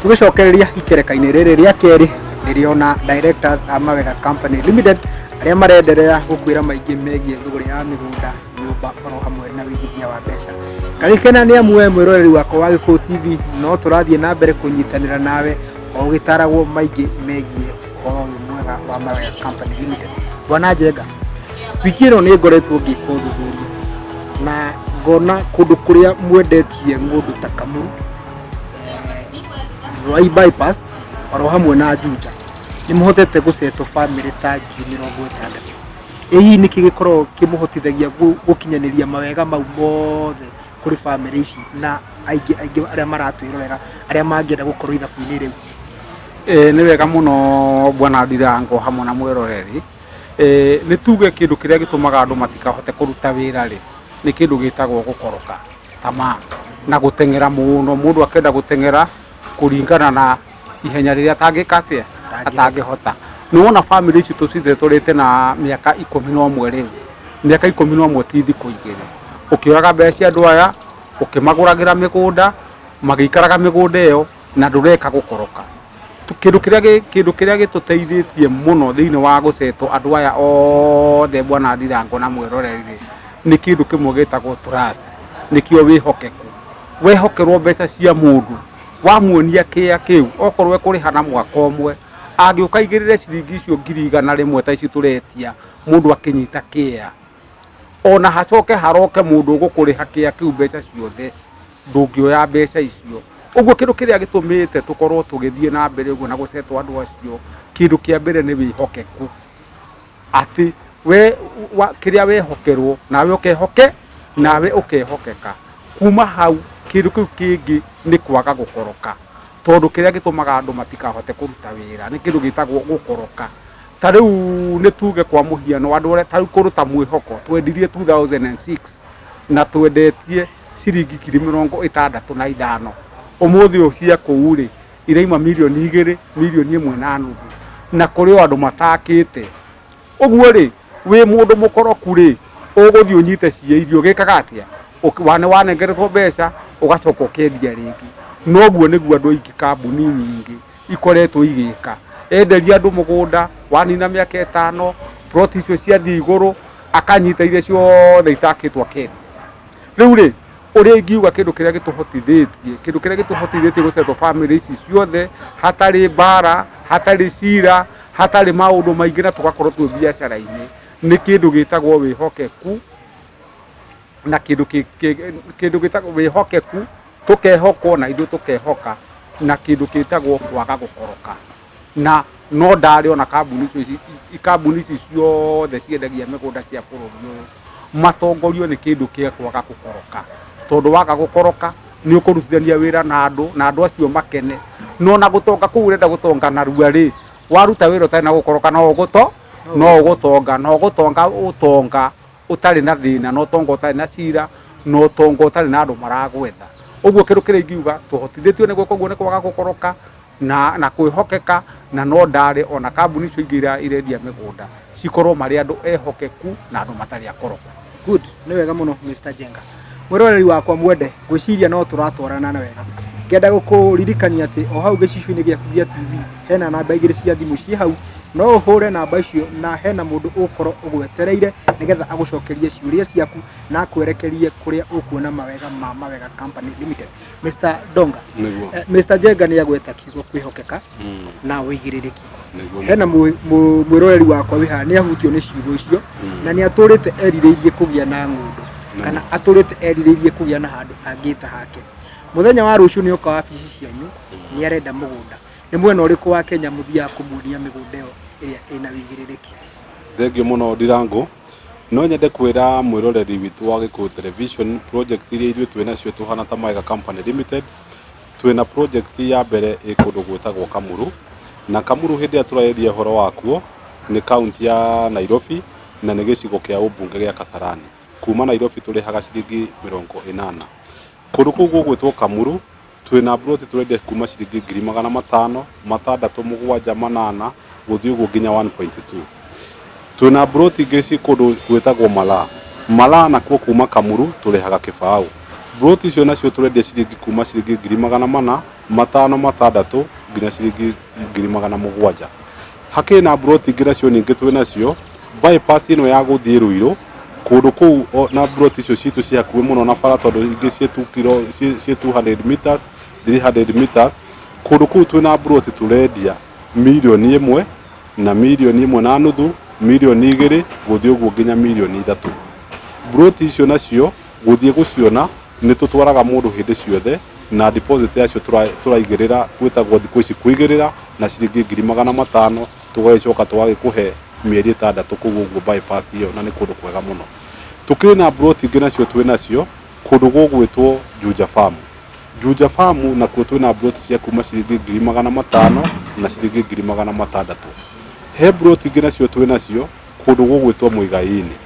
tugicokereria ikereka-inĩ rĩrĩ rĩa kerĩ rĩrĩona directors a Mawega Company Limited arĩa marenderea gũkwĩra maingĩ megiĩ thũgũrĩ ya mĩgũnda, nyũmba oro hamwe na wĩigithia wa mbeca. Ngagĩkena nĩ amu we mwĩroreri wakwa wa Gĩkũyũ TV no tũrathiĩ na mbere kũnyitanĩra nawe o ũgĩtaragwo maingĩ megiĩ ũhoro ũyũ mwega wa Mawega Company Limited. Bwana Njenga, wiki ĩno nĩ ngoretwo ngĩka ũthuthuria na ngona kũndũ kũrĩa mwendetie ng'ũndũ ta Kamuru, Rwai bypass oro hamwe na Juja nĩ mũhotete gũcetwo family ta 60,000. Hihi nĩkĩ gĩkorwo kĩmũhotithagia gũkinyanĩria mawega mau mothe kũrĩ family ici na aingĩ arĩa maratwĩrorera arĩa mangĩenda gũkorwo ithabu-inĩ rĩu? Nĩ wega mũno Bwana Ndirango hamwe na mwĩroreri. Nĩ tuge kĩndũ kĩrĩa gĩtũmaga andũ matikahote kũruta wĩra rĩ, nĩ kĩndũ gĩtagwo gũkoroka tamaa na gũteng'era mũno. Mũndũ akenda gũteng'era kũringana na ihenya rĩrĩa atangĩhota. Nĩ wona family ici tũrĩte na mĩaka 11 rĩu. Mĩaka 11 ti thikũ igĩrĩ. Ũkĩoraga mbeca andũ aya, ũkĩmagũragĩra mĩgũnda, magĩikaraga mĩgũnda ĩyo na ndũreka gũkoroka. Kĩndũ kĩrĩa gĩtũteithĩtie mũno thĩinĩ wa gũcetwo andũ aya othe Bwana Ndirango na mwĩroreri nĩ kĩndũ kĩmwe gĩtagwo trust, nĩkĩo wĩhokeku. Wehokerwo mbeca cia mũndũ, wamuonia kĩya kĩu, okorwo ekũrĩha na mwaka ũmwe, angĩũka igĩrĩre ciringi icio 100 ta ici tũretia, mũndũ akĩnyita kĩya, ona hacoke haroke mũndũ ũgũkũrĩha kĩya kĩu mbeca ciothe, ndũngĩoya mbeca icio. Ũguo kĩndũ kĩrĩa gĩtũmĩte tũkorwo tũgĩthiĩ na mbere ũguo na gũcetwo andũ acio, kĩndũ kĩa mbere nĩ wĩhokeku. Atĩ we kĩrĩa wehokerwo nawe ũkehoke, nawe ũkehokeka. Kuma hau kĩndũ kĩu kĩngĩ nĩ kwaga gũkoroka, tondũ kĩrĩa gĩtũmaga andũ matikahote kũruta wĩra nĩ kĩndũ gĩtagwo gũkoroka. Ta rĩu nĩ tuge kwa mũhiano andũ arĩa ta rĩu kũruta mwĩhoko twendirie 2006 na twendetie ciringi 65,000. Ũmũthĩ ũcia kũu rĩ iraima 2,000,000, 1,500,000 na kũrĩ o andũ matakĩte. Ũguo rĩ wĩ mũndũ mũkoroku rĩ ũgũthiĩ ũnyite cia irio gĩkaga atĩa? Wanengeretwo mbeca ũgacoka ũkendia rĩngĩ. Noguo nĩguo andũ aingĩ kambuni nyingĩ ikoretwo igĩka. Enderia andũ mũgũnda, wanina mĩaka 5, plot icio ciathiĩ igũrũ, akanyita iria ciothe itakĩtwo akendia. Rĩu rĩ ũrĩa ingiuga kĩndũ kĩrĩa gĩtũhotithĩtie gũcetwo family ici ciothe hatarĩ mbara, hatarĩ cira, hatarĩ maũndũ maingĩ na tũgakorwo twĩ biacara-inĩ nĩ kĩndũ gĩtagwo wĩhokeku, na kĩndũ gĩtagwo wĩhokeku, tũkehokwo na ithuĩ tũkehoka, na kĩndũ gĩtagwo kwaga gũkoroka. Na no ndarĩ ona kambuni ici ciothe ciendagia mĩgũnda cia bũrũri ũyũ matongorio nĩ kĩndũ kĩa kwaga gũkoroka, tondũ waga gũkoroka nĩ ũkũrutithania wĩra na andũ acio makene. No na gũtonga kũu ũrenda gũtonga narua rĩ, waruta wĩra ũtarĩ na gũkoroka no ũgũtonga ũtarĩ na thĩna, no ũtonga ũtarĩ na cira, no ũtonga ũtarĩ na andũ maragwetha. Ũguo kĩndũ kĩrĩa ingiuga tũhotithĩtio nĩ gwĩka ũguo nĩ kwaga gũkoroka na kwĩhokeka, na no ndarĩ ona kambuni icio ingĩ irendia mĩgũnda cikorwo marĩ andũ ehokeku na andũ matarĩ akoroku. Good, nĩ wega mũno Mr. Njenga. Mwĩroreri wakwa mwende, ngwĩciria no tũratwarana na wega. Ngenda gũkũririkania atĩ o hau gĩcicio-inĩ gĩaku gĩa TV hena namba 2 cia thimũ ciĩ hau, no ũhũre namba icio na hena mũndũ ũgũkorwo ũgwetereire nĩgetha agũcokerie ciũria ciaku na akwerekerie kũrĩa ũkuona mawega ma Mawega Company Limited. Mr. Donga, Mr. Njenga nĩ agweta kiugo kwĩhokeka na wĩigĩrĩrĩki. Hena mwĩroreri wakwa wĩha nĩ ahutio nĩ ciugo icio na nĩ atũrĩte erirĩirie kũgĩa na ng'ũndũ kana atũrĩte erirĩirie kũgĩa na handũ angĩta hake. Mũthenya wa rũciũ nĩ oka wabici cianyu nĩ arenda mũgũnda. Nĩ mwena ũrĩkũ wa Kenya mũthiaga kũmuonia mĩgũnda ĩyo ĩrĩa ĩna wĩigĩrĩrĩki? Thengiũ mũno Ndirango. No nyende kwĩra mwĩroreri witũ wa Gĩkũyũ Television project iria ithuĩ twĩ nacio tũhana ta Mawega Company Limited. Twĩna project ya mbere ĩkũndũ gwĩtagwo Kamuru, na Kamuru hĩndĩ ĩrĩa tũraeria ũhoro wakuo nĩ kaunti ya Nairobi na nĩ gĩcigo kĩa ũmbunge gĩa Kasarani. Kuma Nairobi tũrĩhaga ciringi 80. Kũndũ kũu gũgwĩtwo Kamuru twĩna broti tũrendia kuma ciringi 500, 6, 7, 8 gũthiĩ ũguo nginya 1.2. Twĩna broti ingĩ ci kũndũ gwĩtagwo Malaa nakuo kuma Kamuru tũrĩhaga kĩbaũ. Broti icio nacio tũrendia ciringi kuma ciringi 400 matano matandatu nginya ciringi 700,000. Hakiri na broti ingĩ nacio ningĩ twĩ nacio bypass ĩno ya gũthiĩ Ruiru kũndũ kũu na broti icio citũ ci hakuhĩ mũno na bara tondũ ingĩ ciĩ 200 meters 300 meters. Kũndũ kũu twĩ na broti tũrendia 1,000,000 na 1,500,000 1,200,000 gũthiĩ ũguo nginya 3,000,000. Broti icio nacio gũthiĩ gũciona nĩ tũtwaraga mũndũ hĩndĩ ciothe na deposit yacio tũraigĩrĩra gwĩtagwo thikũ ici kũigĩrĩra na ciringi 500,000 tũgagĩcoka tũgagĩkũhe mĩeri 6 kũu ũguo bypass ĩyo na nĩ kũndũ kwega mũno. Tũkĩrĩ na broti ingĩ nacio twĩ nacio kũndũ gũgwĩtwo Juja Farm. Juja Farm nakuo twĩ na broti cia kuma ciringi 500,000 na ciringi 600,000. He broti ingĩ nacio twĩ nacio kũndũ gũgwĩtwo Muigai-inĩ.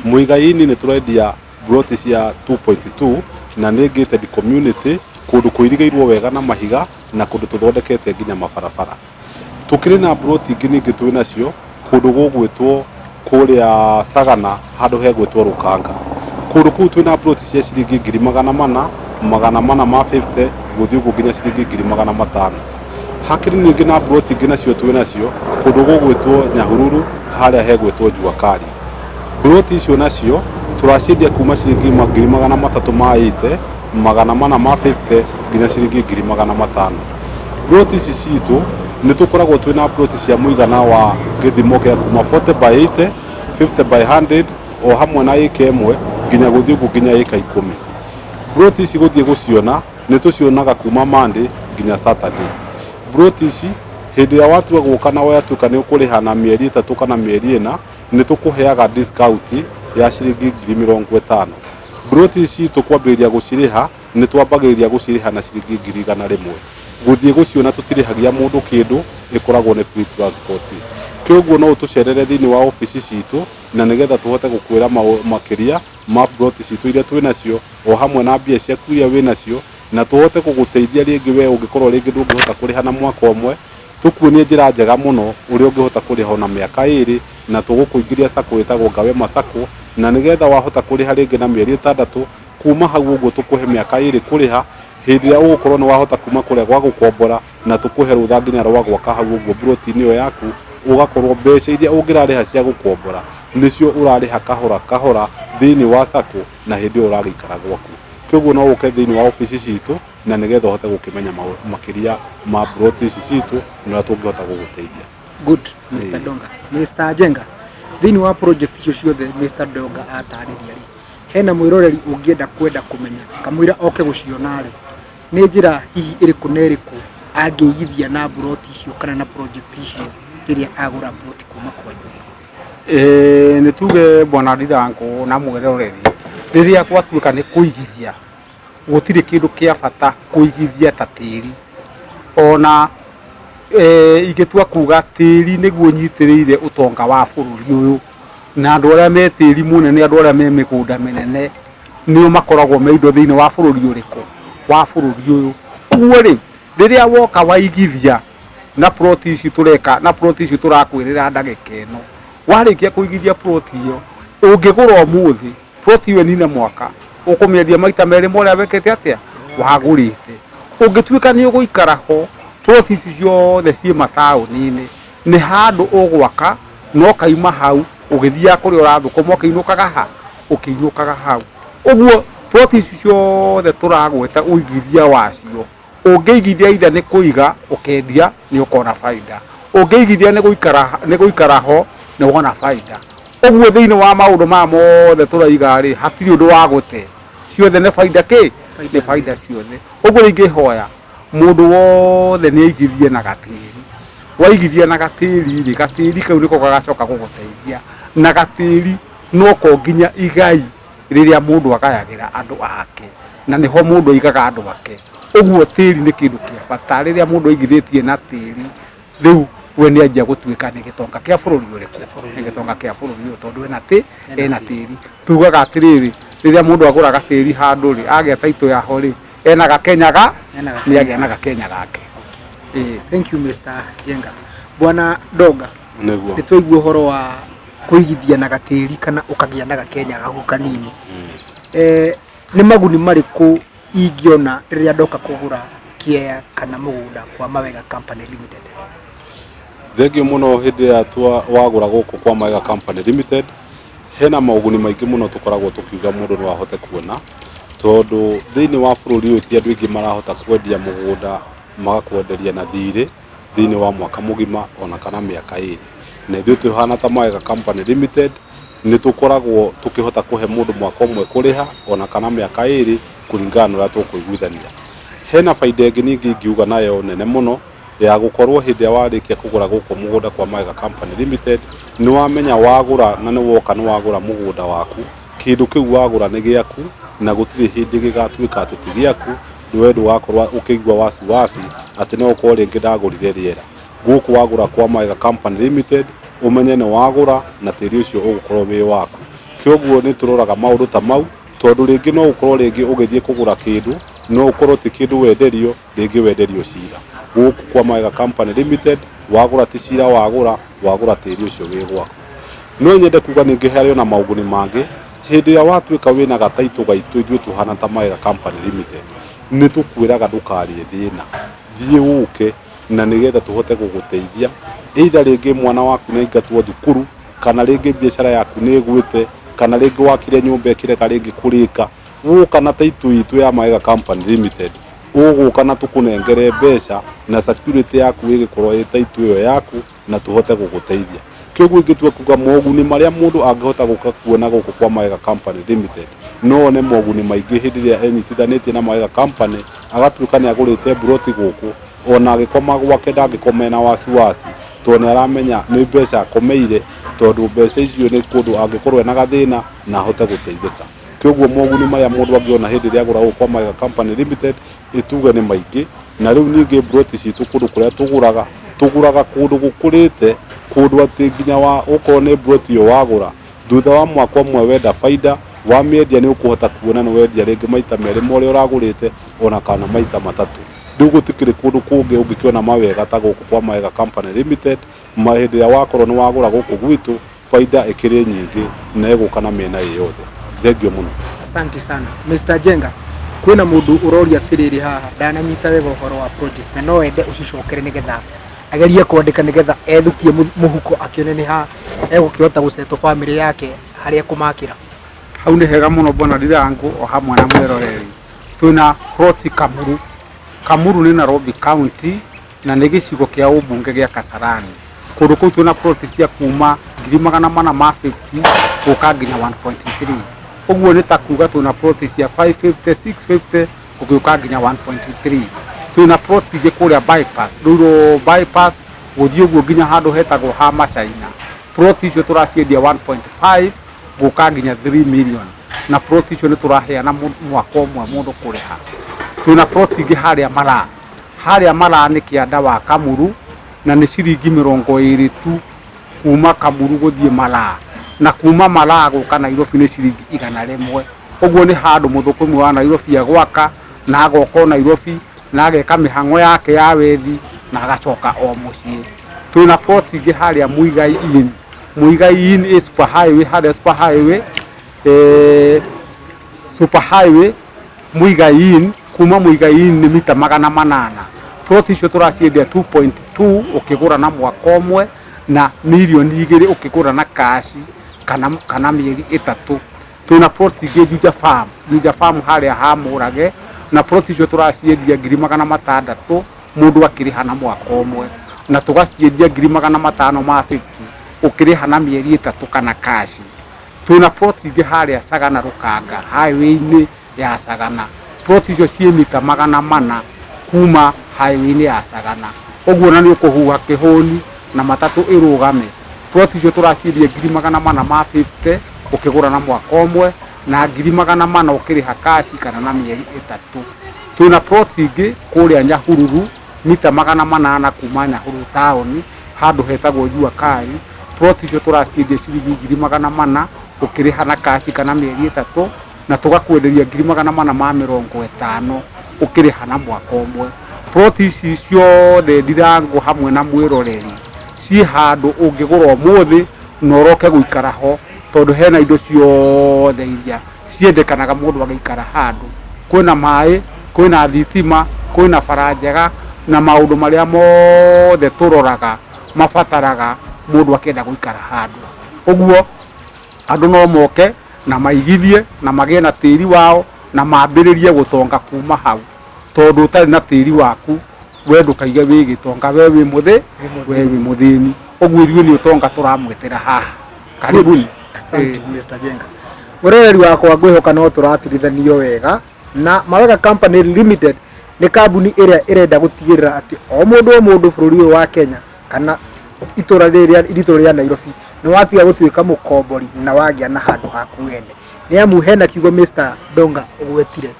Muigai-inĩ nĩ tũrendia broti cia 2.2 na nĩ gated community kũndũ kũirigĩirwo wega na mahiga na kũndũ tũthondekete nginya mabarabara. Tũkĩrĩ na broti ingĩ ningĩ twĩ nacio kũndũ gũgwĩtwo kũrĩa Sagana handũ hegwĩtwo Rũkanga. Kũndũ kũu twĩ na broti cia ciringi 400,000 450 gũthiĩ ũguo nginya ciringi 500,000. Hakĩrĩ ningĩ na broti ingĩ nacio twĩ nacio kũndũ gũgwĩtwo Nyahururu harĩa hegwĩtwo Juakari. Broti icio nacio tũraciendia kuma ciringi 380 450 nginya ciringi 500,000. Broti ici citũ nĩ tũkoragwo twĩ na broti cia mũigana wa gĩthimo gĩa kuma 40 by 80 50 by 100 o hamwe na ĩka ĩmwe nginya gũthiĩ ũguo nginya ĩka 10. Broti ici gũthiĩ gũciona nĩ tũcionaga kuma Monday nginya Saturday. Broti ici hĩndĩ ĩrĩa watua gũka na watuĩka nĩ ũkũrĩha na mĩeri 3 kana mĩeri 4 nĩ tũkũheaga discount ya ciringi 50,000. Broti ici tũkwambĩrĩria gũcirĩha nĩ twambagĩrĩria gũcirĩha na ciringi 100,000. Gũthiĩ gũciona tũtirĩhagia mũndũ kĩndũ, ĩkoragwo nĩ free transport. Kĩoguo no ũtũcerere thĩinĩ wa ofici citũ na nĩgetha tũhote gũkwĩra makĩria ma broti citũ iria twĩ nacio o hamwe na mbia ciaku iria wĩ nacio na tũhote gũgũteithia rĩngĩ we ũngĩkorwo rĩngĩ ndũngĩhota kũrĩha na mwaka ũmwe. Tũkuonie njĩra njega mũno ũrĩa ũngĩhota kũrĩha na mĩaka 2 na tũgũkũingĩria sacco ĩtagwo Ngawema Sacco na nĩgetha wahota kũrĩha rĩngĩ na mĩeri 6 kuma hau ũguo tũkũhe mĩaka 2 kũrĩha hĩndĩ ĩrĩa ũgũkorwo nĩ wahota kuma kũrĩa gwa gũkombora na tũkũhe rũtha nginya rwa gwaka hau ũguo broti-inĩ ĩyo yaku ũgakorwo mbeca iria ũngĩrarĩha cia gũkombora nĩcio ũrarĩha kahora kahora thĩinĩ wa sacco na hĩndĩ ĩyo ũragĩikara gwaku. Kwoguo no ũke thĩinĩ wa ofici citũ na nĩgetha ũhote gũkĩmenya makĩria ma broti ici citũ na tũngĩhota gũgũteithia. Good, Mr. Donga. Mr. Jenga, thĩinĩ wa project icio ciothe Mr. Donga atarĩria rĩ, hena mwĩroreri ũngĩenda kwenda kũmenya kamũira oke gũciona rĩ, nĩ njĩra hihi ĩrĩkũ na ĩrĩkũ angĩigithia na broti icio kana na project icio rĩrĩa agũra broti kuma kwanyu? Nĩ tuge bwana Ndirango na mwĩroreri rĩrĩa gwatuĩka nĩ kũigithia gũtirĩ kĩndũ kĩa bata kũigithia ta tĩri. Ona ingĩtua kuga tĩri nĩguo nyitĩrĩire ũtonga wa bũrũri ũyũ na andũ arĩa me tĩri mũnene andũ arĩa me mĩgũnda mĩnene nĩo makoragwo me indo thĩinĩ wa bũrũri ũrĩkũ wa bũrũri ũyũ. Ũguo rĩ rĩrĩa woka waigithia na ploti ici tũreka na ploti ici tũrakwĩrĩra ndagĩka ĩno warĩkia kũigithia ploti ĩyo ũngĩgũra ũmũthĩ ploti ĩyo nine mwaka ũkũmĩendia maita merĩ morĩa wekĩte atĩa wagũrĩte. Ũngĩtuĩka nĩ ũgũikara ho ploti ici ciothe ciĩ mataũni-inĩ nĩ handũ ũgwaka no kaima hau ũgĩthiaga kũrĩa ũrathũkũma ũkĩinũkaga hau. Ũguo ploti ici ciothe tũragweta ũigithia wacio ũngĩigithia itha nĩ kũiga ũkendia nĩ ũkona baida, ũngĩigithia nĩ gũikara ho nĩ wona baida. Ũguo thĩinĩ wa maũndũ maya mothe tũraiga rĩ hatirĩ ũndũ wa gũte, ciothe nĩ baida nĩ baida ciothe. Ũguo ingĩhoya mũndũ wothe nĩ aigithie na gatĩri. Waigithia na gatĩri rĩ gatĩri kau nĩko gagacoka gũgũteithia na gatĩri noko nginya igai rĩrĩa mũndũ agayagĩra andũ ake na nĩho mũndũ aigaga andũ ake. Ũguo tĩri nĩ kĩndũ kĩa bata. Rĩrĩa mũndũ aigithĩtie na tĩri rĩu we nĩ anjia gũtuĩka nĩ gĩtonga kĩa bũrũri ũrĩkũ, nĩ gĩtonga kĩa bũrũri ũyũ tondũ ena tĩri. Tugaga atĩrĩrĩ rĩrĩa mũndũ agũraga tĩri handũ rĩ agĩa taitũ yaho rĩ ena gakenyaga nĩ agĩa na gakenya gake. Thank you Mr. Jenga. Bwana Donga, nĩ twaigua ũhoro wa kũigithia na gatĩri kana ũkagĩa na gakenya gaku kanini. Nĩ maguni marĩkũ ingĩona rĩrĩa ndoka kũgũra kĩea kana mũgũnda kwa Mawega Company Limited? Thengio muno hindi ya wagura guku kwa Mawega Company Limited hena mauguni maingi muno tukoragwo tukiuga mundu no ahote kuona tondu thiini wa bururi uyu ti andu aingi marahota kwendia mugunda magakwenderia na thiri thiini wa mwaka mugima ona kana miaka iri na ithuĩ tuhana ta Mawega Company Limited ni tukoragwo tukihota kuhe mundu mwaka umwe kuriha ona kana miaka iri kuringana na uria tukuiguithania. Hena faida ingi ningi ingiuga nayo nene muno ya gukorwo hindi ya warikia kugura guku mugunda kwa Mawega Company Limited ni wamenya wagura na ni woka ni wagura mugunda waku kindu kiu wagura ni giaku na gutiri hindi gigatuika ati ti giaku ni wendu wakorwa ukigwa wasiwasi ati no ukorwo ringi ndagurire riera guku wagura kwa Mawega Company Limited umenye ni wagura na tiri ucio ugukorwo wi waku. Kioguo ni turoraga maundu ta mau tondu ringi no ukorwo ringi ugithie kugura kindu no ukorwo ti kindu wenderio ringi wenderio cira. Guku kwa Mawega Company Limited wagura ti cira wagura tiri ucio wi gwaku. No nyende kuga ningi harĩ na mauguni mangi hindi ya watuika wina gataitu gaitu ithuĩ tuhana ta Mawega Company Limited ni tukwiraga ndukarie thina thie uke na nigetha tuhote guguteithia either ringi mwana waku ni aingatwo thukuru kana ringi biashara yaku ni igwite kana ringi wakire nyumba ikireka ringi kurika guka na taitu itu ya Mawega Company Limited uguka na tukunengere mbeca na security yaku igikorwo ĩ taitu iyo yaku na tuhote guguteithia. Kioguo ingitue kuga moguni maria mundu angihota guka kuona guku kwa Mawega Company Limited no ne moguni maingi hindi ria enyitithanitie na Mawega Company agatuika ni agurite broti guku ona agikoma gwake ndangikoma na wasiwasi tondu aramenya ni mbeca akomeire tondu mbeca icio ni kundu angikorwo na gathina na ahote guteithika. Kioguo moguni maria mundu angiona hindi ria agura guku kwa Mawega Company Limited ituge ni maingi na riu ningi broti citu kundu kuria tuguraga kundu gukurite kundu ati nginya wa uko ni broti yo wagura thutha wa mwaka umwe wenda faida wa miendia ni ukuhota kuona ni wendia ringi maita meri mori uragurite ona kana maita matatu. Riu gutikiri kundu kungi ungikiona mawega ta guku kwa Mawega Company Limited mahindi ya wakorwo ni wagura guku gwitu faida ikiri nyingi na iguka na miena yothe. Thengio muno. Asante sana Mr. Jenga. Kwina mundu uroria tiriri haha ndananyita wega uhoro wa project na no ende ucicokere nigetha agerie kwandika nigetha ethukie muhuko akione ni ha egukihota guceto family yake haria kumakira. Hau ni hega muno bona Ndirangu o hamwe na mwiroreri. Twina ploti Kamuru ni Nairobi County na ni gicigo kia ubunge gia Kasarani. Kundu kuu twina ploti cia kuma 450 guka nginya 1.3. Uguo ni ta kuga twina ploti cia 550 650 guka nginya 1.3. Twina ploti ingi kuria bypass Ruiru bypass guthii uguo nginya handu hetagwo ha Machaina. Ploti icio turaciendia 1.5 guka nginya 3 million na ploti icio ni turaheana mwaka umwe mundu kuriha. Twina ploti ingi haria Mara ni kianda wa Kamuru na ni ciringi 20 tu kuma Kamuru guthii Mara na kuma Mara guka Nairobi ni ciringi 100. Uguo ni handu muthukumu wa Nairobi agwaka na agoka Nairobi na ageka mihango yake ya wethi na agacoka o mucii. Twina ploti ingi haria Muigai Inn is super highway haria super highway Muigai Inn kuma Muigai Inn ni mita 800. Ploti icio turaciendia 2.2 ukigura na mwaka umwe na milioni 2 ukigura na kashi kana mieri 3. Twina ploti ingi Juja Farm haria ha Murage na ploti icio turaciendia 600 mundu akiriha na mwaka umwe na tugaciendia 550 ukiriha na mieri 3 kana kashi. Twina ploti ingi haria Sagana Rukanga highway-ini ya Sagana. Ploti icio cie mita 400 kuma highway-ini ya Sagana. Uguo na ni ukuhuha kihuni na matatu irugame. Ploti icio turaciendia 450 ukigura na mwaka umwe na 400 ukiriha kashi kana na mieri 3. Twina ploti ingi kuria Nyahururu mita 800 kuma Nyahururu town handu hetagwo Jua Kari. Ploti icio turaciendia ciringi 400 ukiriha na kashi kana mieri 3 na tugakwenderia 450 ukiriha na mwaka umwe. Ploti ici ciothe Ndirangu hamwe na mwiroreri ci handu ungigura umuthi na uroke guikara ho tondu hena indo ciothe iria ciendekanaga mundu agikara handu. Kwina mai, kwina thitima, kwina bara njega na maundu maria mothe turoraga mabataraga mundu akenda guikara handu. Uguo andu no moke na maigithie na magie na tiri wao na mambiririe gutonga kuma hau, tondu utari na tiri waku we ndukaige wi gitonga, we wi muthi we wi muthini. Uguo ithuĩ ni utonga turamwetera haha. Karibuni. Asante Mr. Jenga. Muroreri wakwa ngwihoka no turatirithanio wega na Mawega Company Limited ni kambuni iria irenda gutigirira ati o mundu bururi wa Kenya kana itura ria Nairobi ni watiga gutuika mukombori na wagia na handu haku wene. Ni amu hena kiugo Mr. Donga ugwetire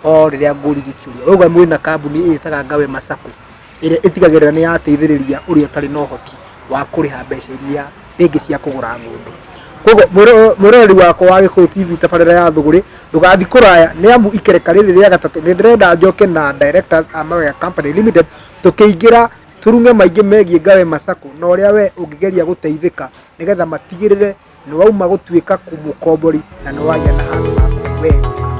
o riria ngurigikiuria uga mwina kambuni itaga Ngawema Sacco iria itigagirira ni yateithiriria uria tari no hoti wa kuriha mbeca iria ringi cia kugura ngundu. Koguo muroreri wakwa wa Gikuyu TV tabarira ya thuguri ndugathi kuraya ni amu ikereka riri ria gatatu ni ndirenda njoke na directors a Mawega Company Limited tukiingira turunge maingi megie Ngawema Sacco na uria we ungigeria guteithika nigetha matigirire ni wauma gutuika kumukombori na ni wagia na handu haku we.